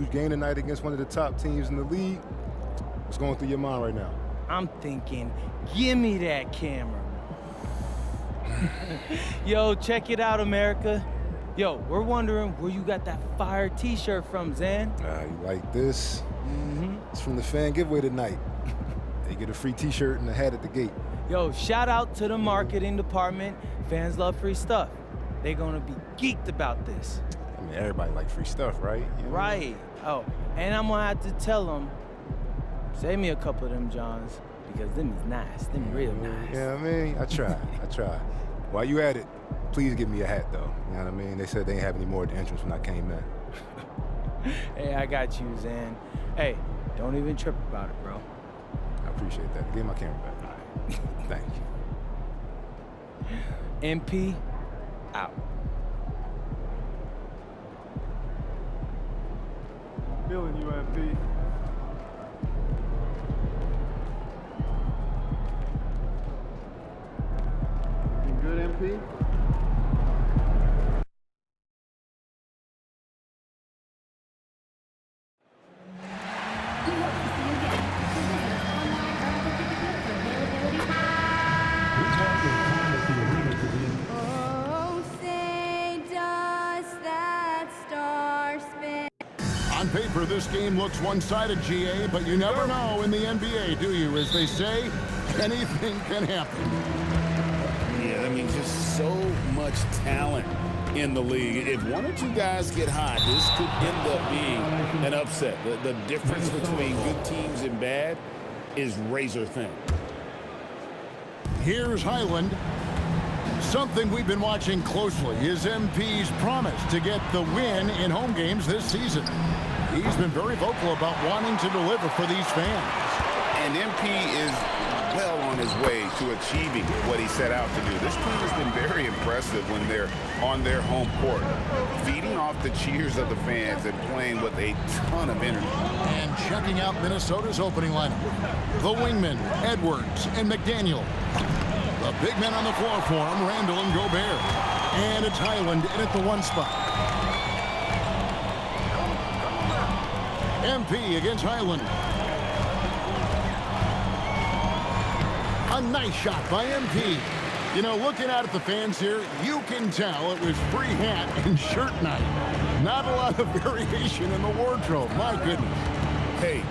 huge game tonight against one of the top teams in the league. What's going through your mind right now? I'm thinking, give me that camera. Yo, check it out, America. Yo, we're wondering where you got that fire t-shirt from, Zan. You like this? Mm-hmm. It's from the fan giveaway tonight. You get a free t-shirt and a hat at the gate. Yo, shout out to the marketing department. Fans love free stuff. They're gonna be geeked about this. I mean, everybody like free stuff, right? You know? Right. Oh, and I'm gonna have to tell them, save me a couple of them Johns, because them is nice. Them real nice. Yeah, I mean, I try. While you at it, please give me a hat, though. You know what I mean? They said they didn't have any more at the entrance when I came in. Hey, I got you, Zan. Hey, don't even trip about it, bro. I appreciate that. Give my camera back. All right. Thank you. MP, out. Feeling you, MP. You good, MP? Oh, say does that star spin? On paper, this game looks one-sided, GA, but you never know in the NBA, do you? As they say, anything can happen. Yeah, I mean, just so much talent in the league. If one or two guys get hot, this could end up being an upset. The difference between good teams and bad is razor thin. Here's Highland. Something we've been watching closely is MP's promise to get the win in home games this season. He's been very vocal about wanting to deliver for these fans. And MP is well on his way to achieving what he set out to do. This team has been very impressive when they're on their home court, feeding off the cheers of the fans and playing with a ton of energy. And checking out Minnesota's opening lineup. The wingmen, Edwards and McDaniel. The big men on the floor for him, Randall and Gobert. And it's Highland in at the one spot. MP against Highland. A nice shot by MP. You know, looking out at the fans here, you can tell it was free hat and shirt night. Not a lot of variation in the wardrobe, my goodness. Hey,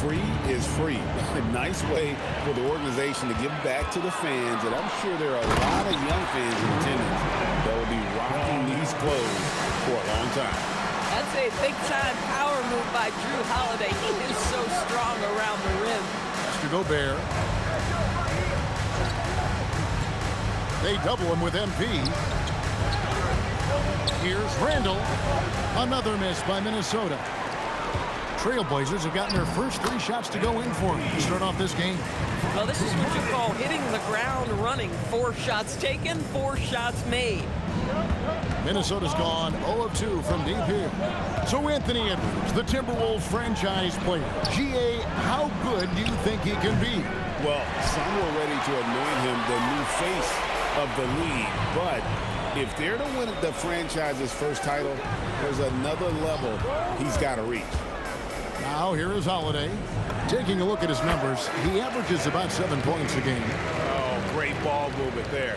free is free. A nice way for the organization to give back to the fans, and I'm sure there are a lot of young fans in attendance that will be rocking these clothes for a long time. That's a big-time power move by Drew Holiday. He is so strong around the rim. Mr. Gobert. They double him with MP. Here's Randall. Another miss by Minnesota. Trailblazers have gotten their first 3 shots to go in for them to start off this game. Well, this is what you call hitting the ground running. 4 shots taken, 4 shots made. Minnesota's gone 0 of 2 from deep here. So Anthony Edwards, the Timberwolves franchise player. GA, how good do you think he can be? Well, some were ready to anoint him the new face of the league, but if they're to win the franchise's first title, there's another level he's got to reach. Now here is Holiday. Taking a look at his numbers, he averages about 7 points a game. Oh, great ball movement there.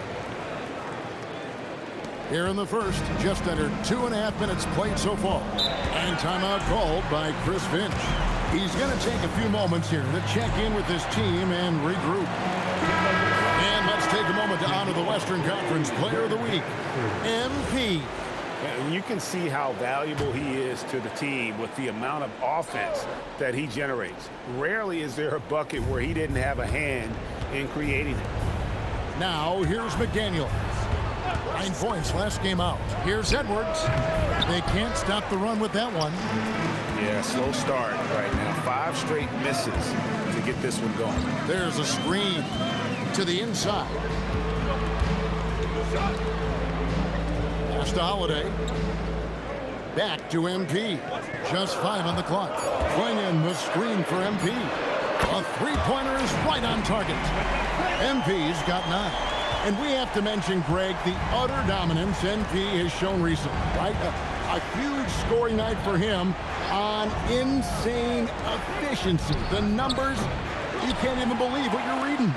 Here in the first, just under 2.5 minutes played so far. And timeout called by Chris Finch. He's going to take a few moments here to check in with his team and regroup. And let's take a moment to honor the Western Conference Player of the Week, MP. And you can see how valuable he is to the team with the amount of offense that he generates. Rarely is there a bucket where he didn't have a hand in creating it. Now, here's McDaniel. 9 points last game out. Here's Edwards. They can't stop the run with that one. Yeah, slow start right now. 5 straight misses to get this one going. There's a screen to the inside. Pass to Holiday. Back to MP. Just 5 on the clock. Playing in the screen for MP. A 3-pointer is right on target. MP's got 9. And we have to mention, Greg, the utter dominance MP has shown recently, right? A huge scoring night for him on insane efficiency. The numbers, you can't even believe what you're reading.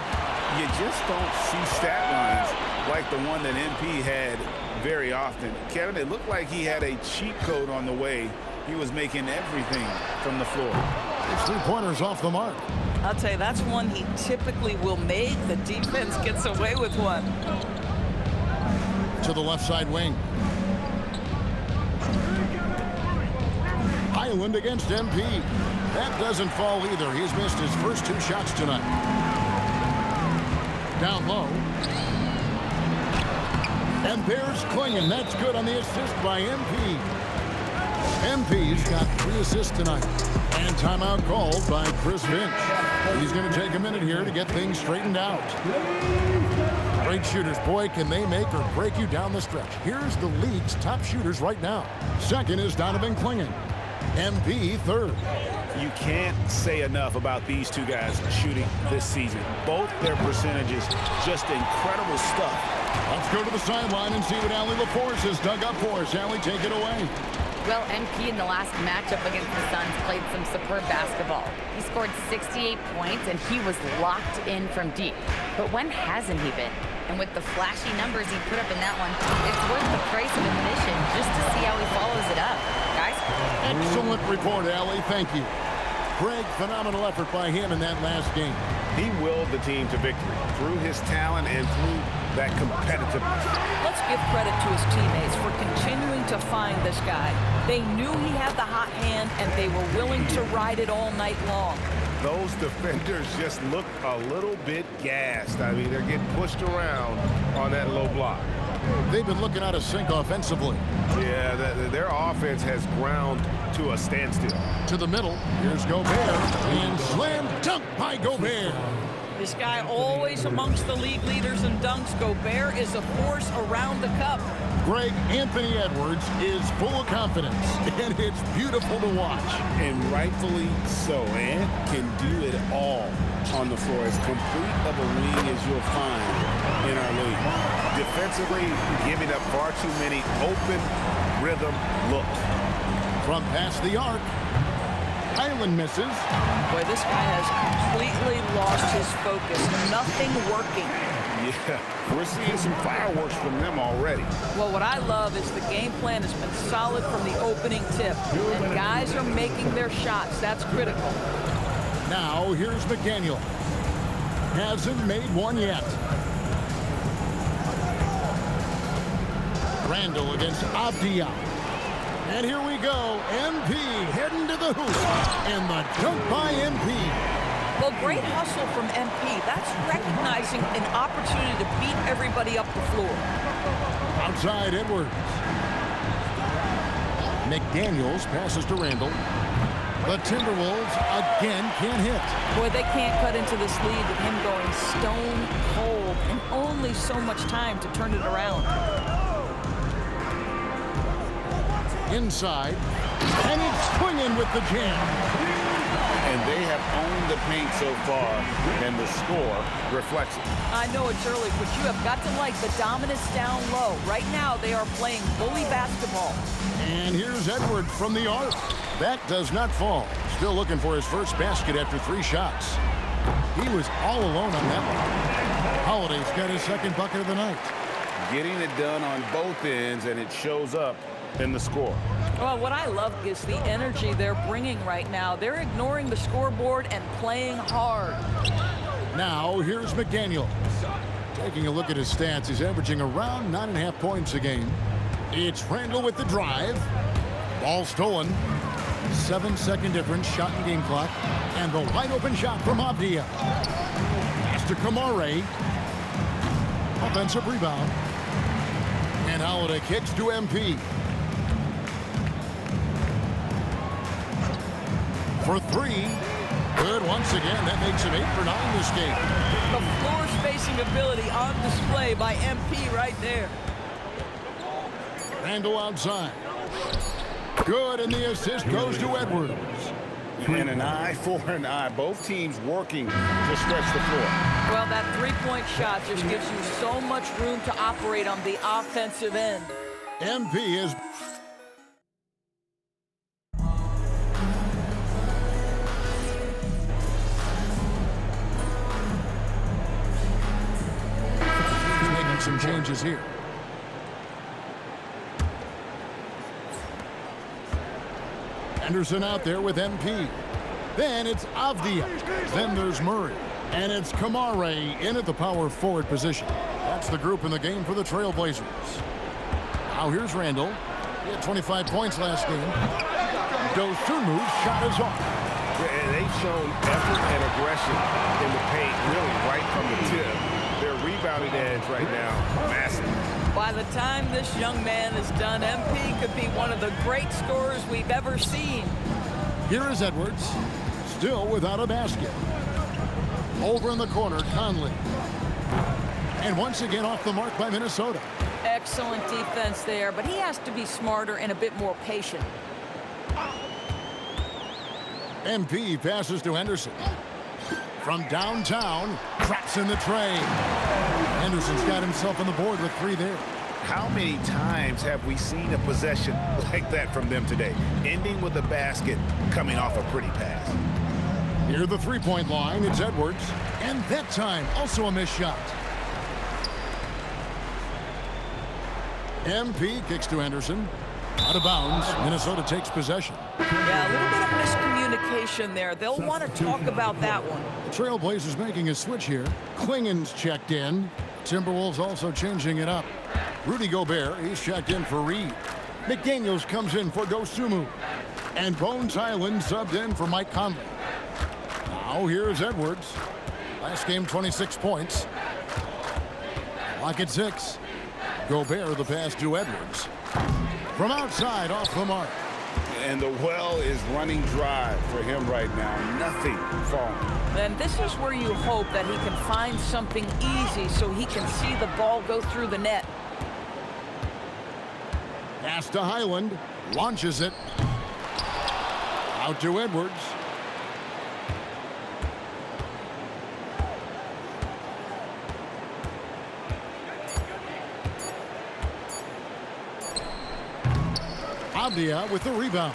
You just don't see stat lines like the one that MP had very often. Kevin, it looked like he had a cheat code on the way. He was making everything from the floor. It's 3-pointers off the mark. I'll tell you, that's one he typically will make. The defense gets away with one. To the left side wing. Highland against MP. That doesn't fall either. He's missed his first 2 shots tonight. Down low. And there's Klingon. That's good on the assist by MP. MP's got 3 assists tonight. And timeout called by Chris Finch. He's going to take a minute here to get things straightened out. Great shooters. Boy, can they make or break you down the stretch. Here's the league's top shooters right now. Second is Donovan Klingon. MP third. You can't say enough about these 2 guys shooting this season. Both their percentages, just incredible stuff. Let's go to the sideline and see what Allie LaForce has dug up for us. Allie, take it away. Well, MP in the last matchup against the Suns played some superb basketball. He scored 68 points, and he was locked in from deep. But when hasn't he been? And with the flashy numbers he put up in that one, it's worth the price of admission just to see how he follows it up. Guys? Excellent report, Allie. Thank you. Greg, phenomenal effort by him in that last game. He willed the team to victory through his talent and through that competitiveness. Let's give credit to his teammates for continuing to find this guy. They knew he had the hot hand, and they were willing to ride it all night long. Those defenders just look a little bit gassed. I mean, they're getting pushed around on that low block. They've been looking out of sync offensively. Yeah, their offense has ground to a standstill. To the middle, here's Gobert, and slam dunk by Gobert. This guy always amongst the league leaders in dunks. Gobert is a force around the cup. Greg, Anthony Edwards is full of confidence, and it's beautiful to watch. And rightfully so. Ant can do it all on the floor. As complete of a wing as you'll find in our league. Defensively, giving up far too many open rhythm looks. From past the arc, Highland misses. Boy, this guy has completely lost his focus. Nothing working. Yeah, we're seeing some fireworks from them already. Well, what I love is the game plan has been solid from the opening tip. And guys are making their shots. That's critical. Now, here's McDaniel. Hasn't made one yet. Randall against Abdia. And here we go. MP heading to the hoop. And the dunk by MP. Well, great hustle from MP. That's recognizing an opportunity to beat everybody up the floor. Outside Edwards. McDaniels passes to Randall. The Timberwolves again can't hit. Boy, they can't cut into this lead with him going stone cold and only so much time to turn it around. Inside. And it's swinging with the jam. And they have owned the paint so far, and the score reflects it. I know it's early, but you have got to like the dominance down low. Right now, they are playing bully basketball. And here's Edwards from the arc. That does not fall. Still looking for his first basket after 3 shots. He was all alone on that one. Holiday's got his second bucket of the night. Getting it done on both ends, and it shows up in the score. Well, what I love is the energy they're bringing right now. They're ignoring the scoreboard and playing hard. Now, here's McDaniel. Taking a look at his stats, he's averaging around 9.5 points a game. It's Randall with the drive. Ball stolen. 7-second difference, shot and game clock. And the wide open shot from Abdia. Pass to Kamare. Offensive rebound. And Holiday kicks to MP. For 3. Good once again. That makes him 8 for 9 this game. The floor spacing ability on display by MP right there. Randall outside. Good, and the assist goes to Edwards. And an eye for an eye. Both teams working to stretch the floor. Well, that three-point shot just gives you so much room to operate on the offensive end. MP is changes here. Henderson out there with MP. Then it's Avdia. Then there's Murray. And it's Kamare in at the power forward position. That's the group in the game for the Trailblazers. Now here's Randall. He had 25 points last game. Dosumu's shot is off. Yeah, they've shown effort and aggression in the paint, really right from the tip. Their rebounding edge right now, massive. By the time this young man is done, MP could be one of the great scorers we've ever seen. Here is Edwards, still without a basket. Over in the corner, Conley. And once again off the mark by Minnesota. Excellent defense there, but he has to be smarter and a bit more patient. MP passes to Henderson. From downtown, traps in the tray. Henderson's got himself on the board with 3 there. How many times have we seen a possession like that from them today, ending with a basket coming off a pretty pass? Near the three-point line, it's Edwards. And that time, also a missed shot. MP kicks to Henderson. Out of bounds, Minnesota takes possession. Yeah, a little bit of miscommunication there. They'll want to talk about that one. The Trailblazers making a switch here. Klingen's checked in. Timberwolves also changing it up. Rudy Gobert, he's checked in for Reed. McDaniels comes in for Dosunmu. And Bones Highland subbed in for Mike Conley. Now here's Edwards. Last game, 26 points. Clock at 6. Gobert the pass to Edwards. From outside, off the mark. And the well is running dry for him right now. Nothing falling. And this is where you hope that he can find something easy so he can see the ball go through the net. Pass to Highland. Launches it. Out to Edwards. Avdia with the rebound.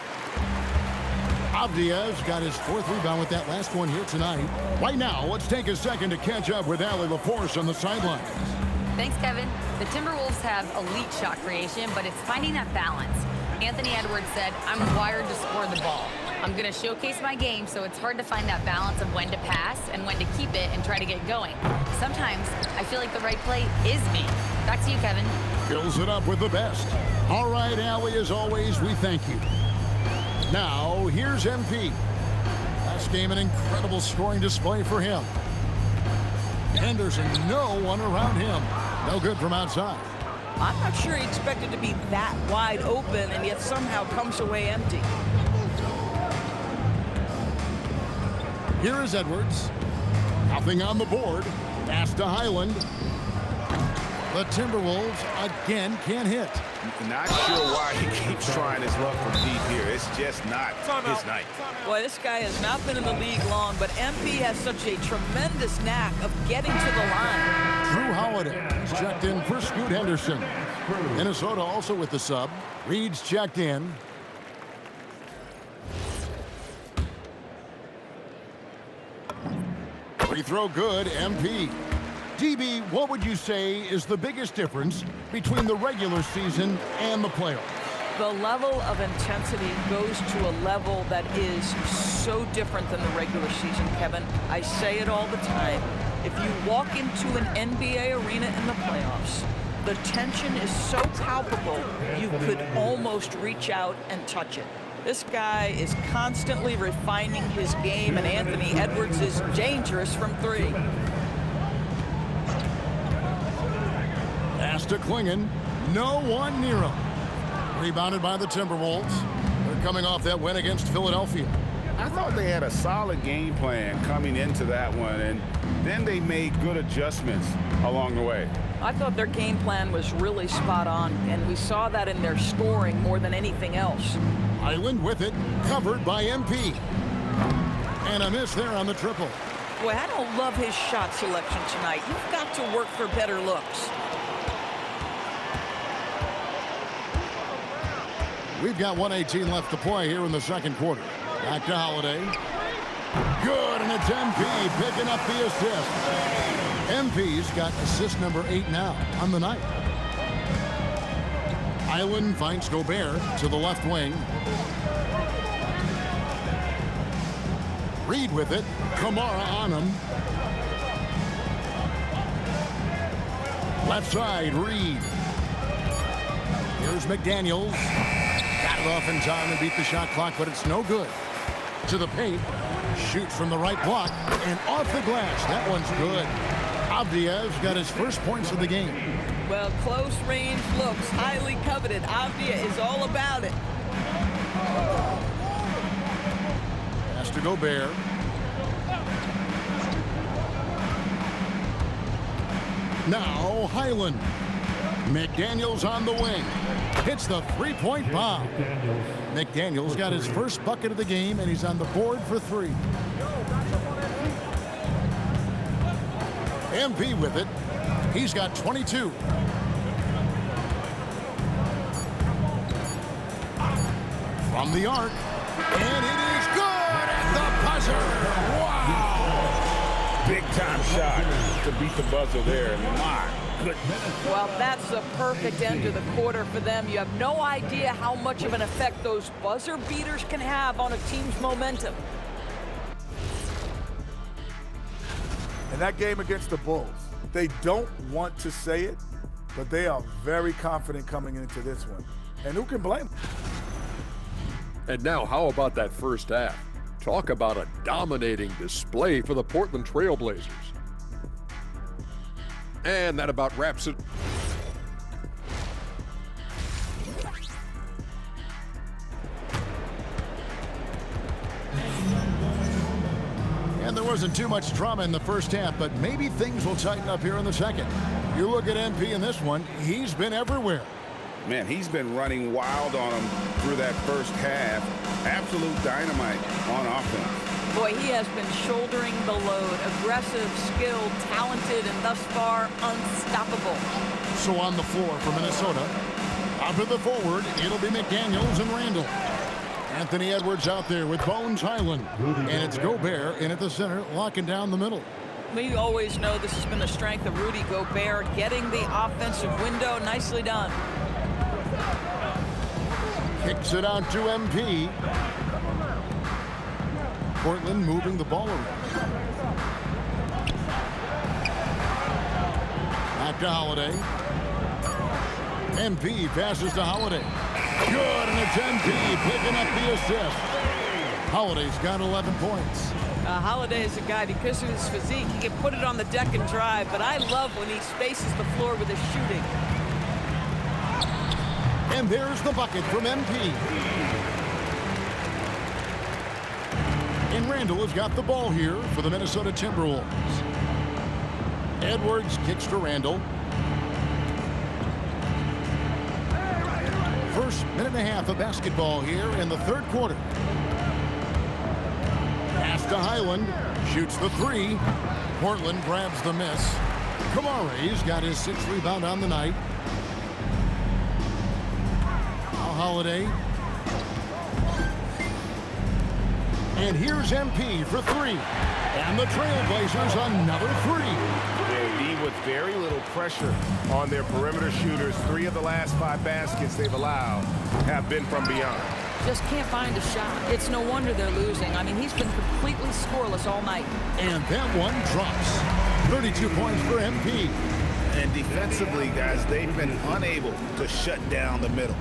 Avdia's got his 4th rebound with that last one here tonight. Right now, let's take a second to catch up with Allie LaForce on the sidelines. Thanks, Kevin. The Timberwolves have elite shot creation, but it's finding that balance. Anthony Edwards said, "I'm wired to score the ball. I'm going to showcase my game, so it's hard to find that balance of when to pass and when to keep it and try to get going. Sometimes I feel like the right play is me." Back to you, Kevin. Fills it up with the best. All right, Allie, as always, we thank you. Now, here's MP. Last game, an incredible scoring display for him. Henderson, no one around him. No good from outside. I'm not sure he expected to be that wide open and yet somehow comes away empty. Here is Edwards. Nothing on the board. Pass to Highland. The Timberwolves again can't hit. Not sure why he keeps trying his luck from deep here. It's just not his night. Boy, this guy has not been in the league long, but MP has such a tremendous knack of getting to the line. Drew Holiday is checked in for Scoot Henderson. Minnesota also with the sub. Reed's checked in. Free throw good, MP. DB, what would you say is the biggest difference between the regular season and the playoffs? The level of intensity goes to a level that is so different than the regular season, Kevin. I say it all the time. If you walk into an NBA arena in the playoffs, the tension is so palpable, you could almost reach out and touch it. This guy is constantly refining his game, and Anthony Edwards is dangerous from 3. Pass to Klingen. No one near him. Rebounded by the Timberwolves. They're coming off that win against Philadelphia. I thought they had a solid game plan coming into that one, and then they made good adjustments along the way. I thought their game plan was really spot on, and we saw that in their scoring more than anything else. Island with it, covered by MP. And a miss there on the triple. Boy, I don't love his shot selection tonight. You've got to work for better looks. We've got 1:18 left to play here in the second quarter. Back to Holiday. Good, and it's MP picking up the assist. MP's got assist number 8 now on the night. Highland finds Gobert to the left wing. Reed with it. Kamara on him. Left side, Reed. Here's McDaniels. Got it off in time and beat the shot clock, but it's no good. To the paint. Shoots from the right block and off the glass. That one's good. Avdia's got his first points of the game. Well, close range looks, highly coveted. Avdia is all about it. Has to Gobert. Now Highland. McDaniels on the wing. Hits the three-point bomb. McDaniels got his first bucket of the game, and he's on the board for 3. MP with it. He's got 22. From the arc. And it is good at the buzzer. Wow. Big time shot to beat the buzzer there. My goodness. Well, that's the perfect end to the quarter for them. You have no idea how much of an effect those buzzer beaters can have on a team's momentum. In that game against the Bulls, they don't want to say it, but they are very confident coming into this one. And who can blame them? And now, how about that first half? Talk about a dominating display for the Portland Trail Blazers. And that about wraps it. And there wasn't too much drama in the first half, but maybe things will tighten up here in the second. You look at MP in this one, he's been everywhere. Man, he's been running wild on him through that first half. Absolute dynamite on offense. Boy, he has been shouldering the load. Aggressive, skilled, talented, and thus far unstoppable. So on the floor for Minnesota, out to the forward, it'll be McDaniels and Randall. Anthony Edwards out there with Bones Highland. And it's Gobert in at the center, locking down the middle. We always know this has been the strength of Rudy Gobert, getting the offensive window. Nicely done. Kicks it out to MP. Portland moving the ball around. Back to Holiday. MP passes to Holiday. Good, and it's MP picking up the assist. Holiday's got 11 points. Holiday is a guy, because of his physique, he can put it on the deck and drive, but I love when he spaces the floor with his shooting. And there's the bucket from MP. And Randall has got the ball here for the Minnesota Timberwolves. Edwards kicks to Randall. First minute and a half of basketball here in the third quarter. Pass to Highland. Shoots the 3. Portland grabs the miss. Kamara's got his 6th rebound on the night. Holiday. And here's MP for 3. And the Trailblazers another 3. They with very little pressure on their perimeter shooters. 3 of the last 5 baskets they've allowed have been from beyond. Just can't find a shot. It's no wonder they're losing. I mean, he's been completely scoreless all night. And that one drops. 32 points for MP. And defensively, guys, they've been unable to shut down the middle.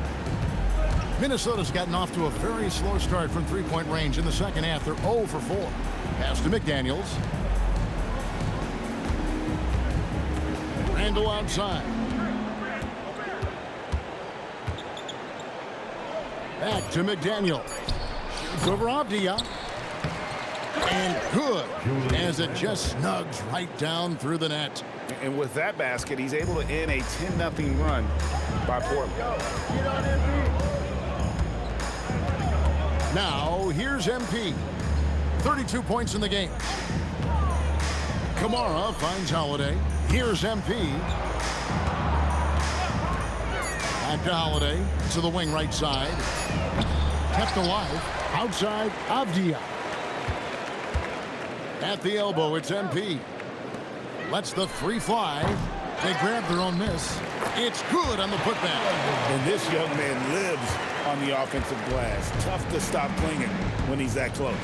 Minnesota's gotten off to a very slow start from three-point range in the second half. They're 0 for 4. Pass to McDaniels. Randall outside. Back to McDaniels. Shoots over Avdia. And good, as it just snugs right down through the net. And with that basket, he's able to end a 10-0 run by Portland. Now, here's MP. 32 points in the game. Kamara finds Holiday. Here's MP. Back to Holiday. To the wing right side. Kept alive. Outside, Avdia. At the elbow, it's MP. Lets the three fly. They grab their own miss. It's good on the putback. And this young man lives on the offensive glass. Tough to stop clinging when he's that close.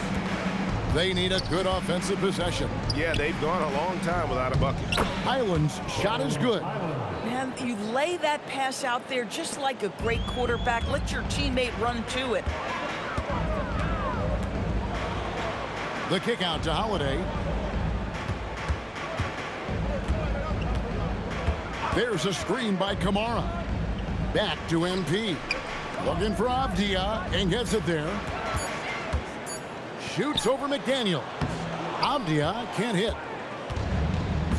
They need a good offensive possession. Yeah, they've gone a long time without a bucket. Highland's shot is good. Man, you lay that pass out there just like a great quarterback. Let your teammate run to it. The kick out to Holiday. There's a screen by Kamara. Back to MP. Looking for Avdia and gets it there. Shoots over McDaniel. Avdia can't hit.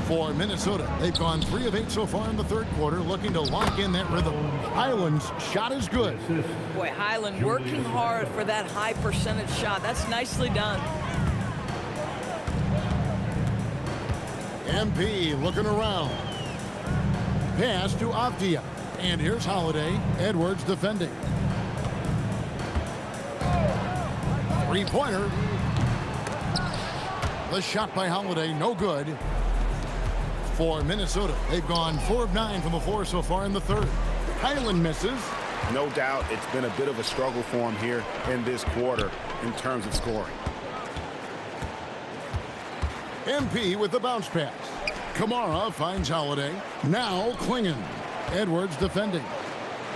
For Minnesota, they've gone 3 of 8 so far in the third quarter, looking to lock in that rhythm. Highland's shot is good. Boy, Highland working hard for that high percentage shot. That's nicely done. MP looking around. Pass to Avdia. And here's Holiday. Edwards defending. Three-pointer. The shot by Holiday, no good. For Minnesota, they've gone 4 of 9 from the floor so far in the third. Highland misses. No doubt it's been a bit of a struggle for him here in this quarter in terms of scoring. MP with the bounce pass. Kamara finds Holiday. Now Klingon. Edwards defending.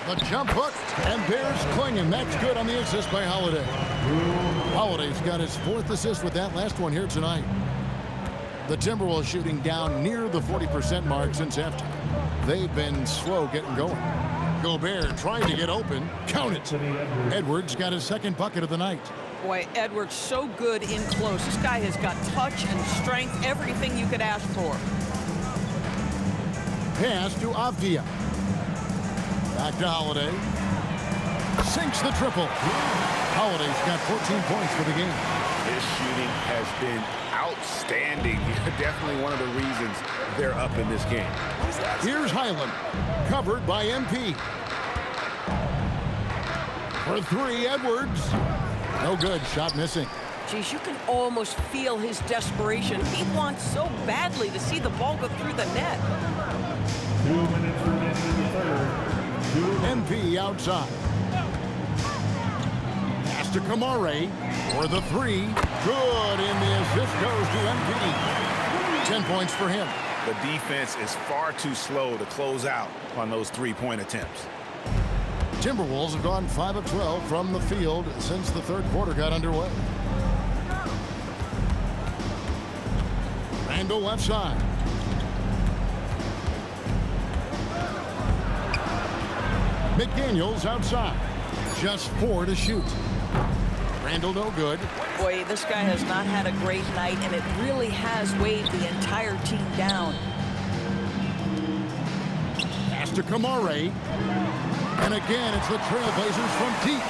The jump hook, and there's Klingon. That's good on the assist by Holiday. Holiday's got his 4th assist with that last one here tonight. The Timberwolves shooting down near the 40% mark since halftime. They've been slow getting going. Gobert trying to get open. Count it. Edwards got his 2nd bucket of the night. Boy, Edwards so good in close. This guy has got touch and strength, everything you could ask for. Pass to Avdia. Back to Holiday. Sinks the triple. Holiday's got 14 points for the game. His shooting has been outstanding. Definitely one of the reasons they're up in this game. Here's Highland. Covered by MP. For 3, Edwards. No good. Shot missing. Geez, you can almost feel his desperation. He wants so badly to see the ball go through the net. 2 minutes remaining in the third. MP outside. Pass to Kamara for the 3. Good, and the assist goes to MP. 10 points for him. The defense is far too slow to close out on those 3-point attempts. Timberwolves have gone 5 of 12 from the field since the third quarter got underway. Randall left side. McDaniels outside. Just 4 to shoot. Randall no good. Boy, this guy has not had a great night, and it really has weighed the entire team down. Pass to Kamara. And again, it's the Trailblazers from deep.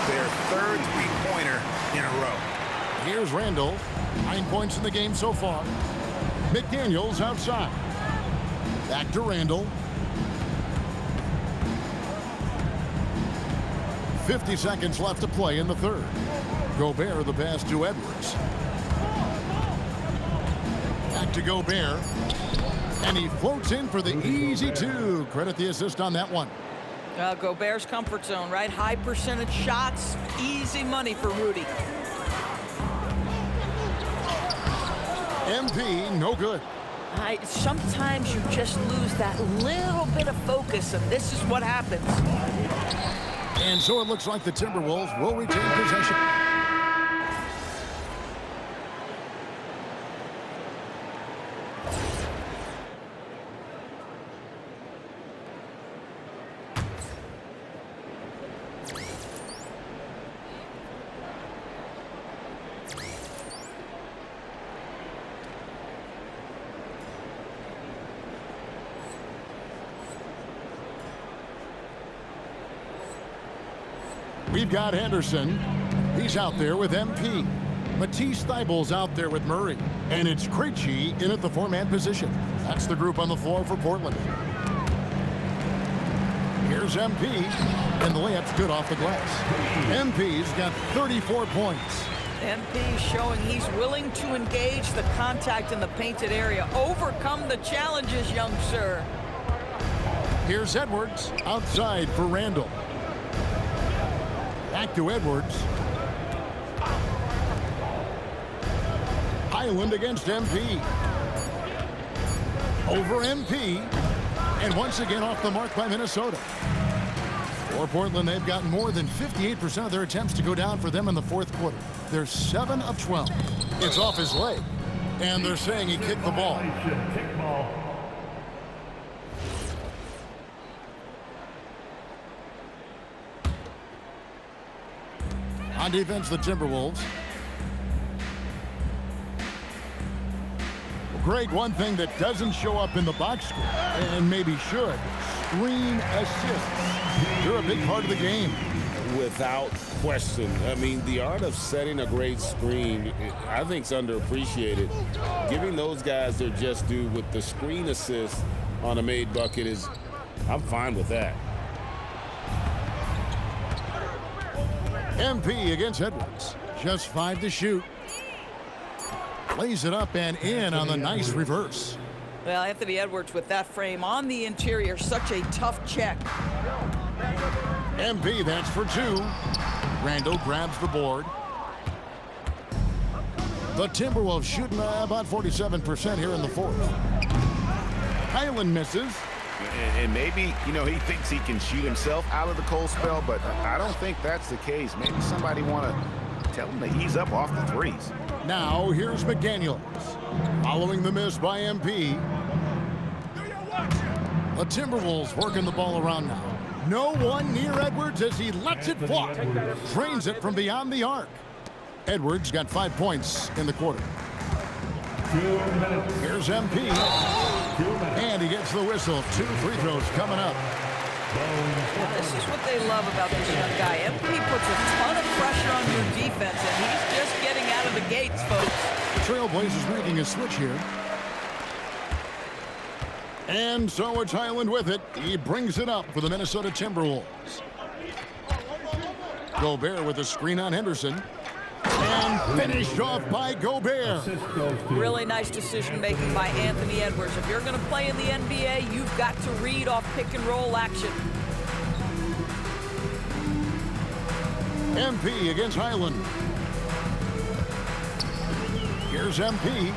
Their 3rd 3-pointer in a row. Here's Randall. 9 points in the game so far. McDaniels outside. Back to Randall. 50 seconds left to play in the third. Gobert the pass to Edwards. Back to Gobert. And he floats in for the easy 2. Credit the assist on that one. Gobert's comfort zone, right? High percentage shots, easy money for Rudy. MP, no good. Sometimes you just lose that little bit of focus, and this is what happens. And so it looks like the Timberwolves will retain possession. We've got Henderson. He's out there with MP. Matisse Thybulle's out there with Murray. And it's Krejci in at the 4-man position. That's the group on the floor for Portland. Here's MP. And the layup's good off the glass. MP's got 34 points. MP showing he's willing to engage the contact in the painted area. Overcome the challenges, young sir. Here's Edwards outside for Randall. Back to Edwards. Highland against MP. Over MP. And once again off the mark by Minnesota. For Portland, they've gotten more than 58% of their attempts to go down for them in the fourth quarter. They're 7 of 12. It's off his leg. And they're saying he kicked the ball. Kick ball. On defense, the Timberwolves. Greg, one thing that doesn't show up in the box score, and maybe should, screen assists. They're a big part of the game. Without question. I mean, the art of setting a great screen, I think, is underappreciated. Giving those guys their just due with the screen assist on a made bucket is, I'm fine with that. MP against Edwards. Just 5 to shoot. Lays it up and in on the nice reverse. Well, Anthony Edwards with that frame on the interior, such a tough check. MP, that's for 2. Randall grabs the board. The Timberwolves shooting about 47% here in the fourth. Highland misses. And maybe, you know, he thinks he can shoot himself out of the cold spell, but I don't think that's the case. Maybe somebody want to tell him to ease up off the threes. Now here's McDaniels. Following the miss by MP. The Timberwolves working the ball around now. No one near Edwards as he lets it fly. Drains it from beyond the arc. Edwards got 5 points in the quarter. 2 minutes. Here's MP. And he gets the whistle. 2 free throws coming up. This is what they love about this young guy. MP puts a ton of pressure on your defense, and he's just getting out of the gates, folks. Trailblazers making a switch here. And so it's Highland with it. He brings it up for the Minnesota Timberwolves. Gobert with a screen on Henderson. And finished off by Gobert. Really nice decision making by Anthony Edwards. If you're going to play in the NBA, you've got to read off pick and roll action. MP against Highland. Here's MP.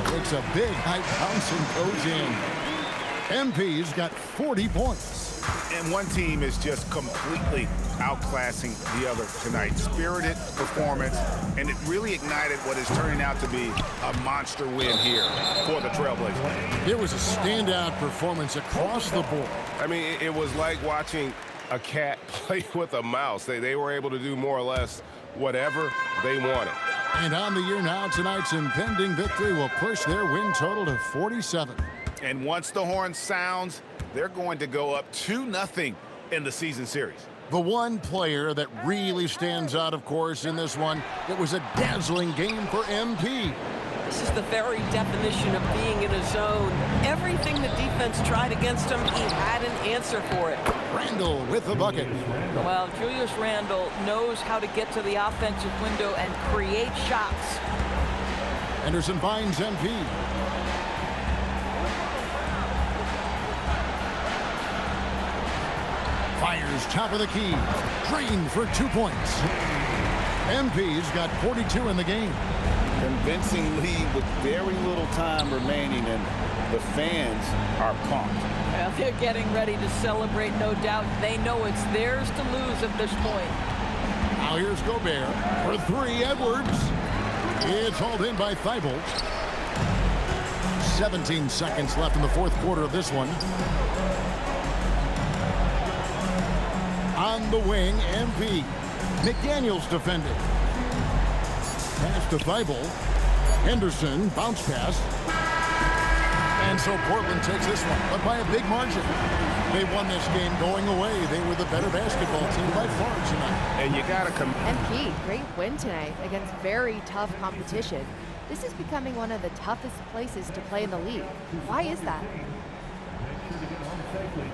Takes a big high bounce and goes in. MP's got 40 points. And one team is just completely outclassing the other tonight. Spirited performance, and it really ignited what is turning out to be a monster win here for the Trailblazers. It was a standout performance across the board. I mean, it was like watching a cat play with a mouse. They were able to do more or less whatever they wanted. And on the year now, tonight's impending victory will push their win total to 47. And once the horn sounds, they're going to go up 2-0 in the season series. The one player that really stands out, of course, in this one, it was a dazzling game for MP. This is the very definition of being in a zone. Everything the defense tried against him, he had an answer for it. Randall with the bucket. Well, Julius Randle knows how to get to the offensive window and create shots. Henderson finds MP. Fires top of the key. Drained for 2 points. MP's got 42 in the game. Convincing lead with very little time remaining, and the fans are pumped. Well, they're getting ready to celebrate, no doubt. They know it's theirs to lose at this point. Now here's Gobert for 3. Edwards. It's hauled in by Thibault. 17 seconds left in the fourth quarter of this one. On the wing, MP. McDaniels defended. Pass to Thibault. Henderson, bounce pass. And so Portland takes this one, but by a big margin. They won this game going away. They were the better basketball team by far tonight. And you got to come. MP, great win tonight against very tough competition. This is becoming one of the toughest places to play in the league. Why is that? Make sure to get home safely,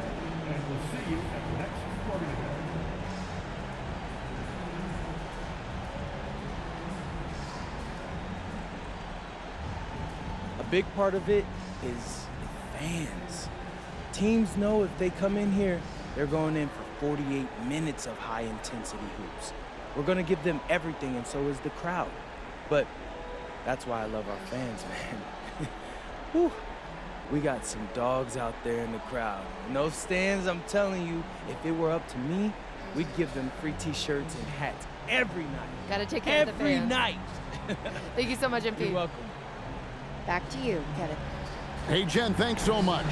and we'll see you at the next sporting event. big part of it is the fans. Teams know if they come in here, they're going in for 48 minutes of high-intensity hoops. We're going to give them everything, and so is the crowd. But that's why I love our fans, man. Whew. We got some dogs out there in the crowd. And those stands, I'm telling you, if it were up to me, we'd give them free T-shirts and hats every night. Gotta take care of the fans. Every night. Thank you so much, MP. You're welcome. Back to you, Kevin. Hey, Jen, thanks so much.